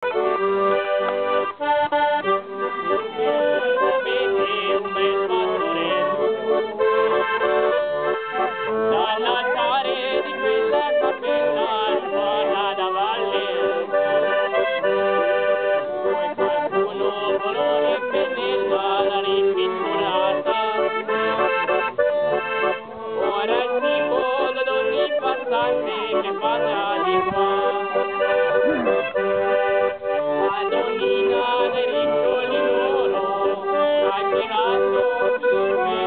Dall'altare di quella cappella alta da valle, poi qualcuno colore e pennella l'ha ripinturata. Ora è il simbolo d'ogni passante che passa di qua. Madonnina dei riccioli d'oro ha girato fiume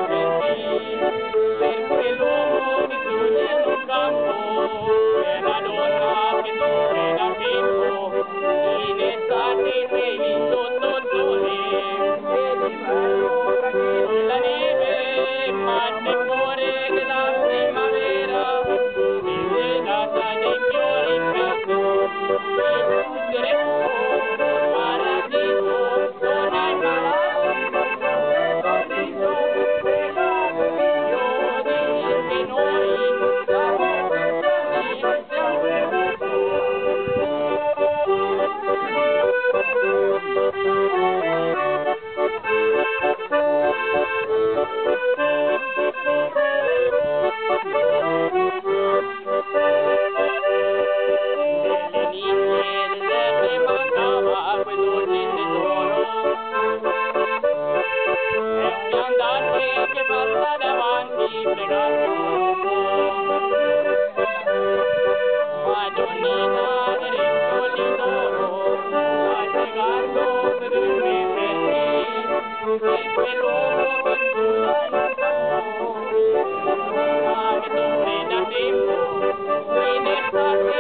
per quell'uomo che sogna in un campo, per la donna che soffre da tempo, in estate vedi sotto il sole, e d'inverno tranquillo la neve, ma c'è cuore che la primavera, disegata dei fiori persi, e butteremo paradiso, non hai paradiso, sorriso, regalo mio, di che noi siamo felici, siamo nelle niche deserte mancava quel dolce tesoro, è un viandante che passa davanti pregato un po'. Madonnina dei riccioli d'oro sta pregando per me per quell'uomo che sogna in un campo, ma che soffre da tempo, in estate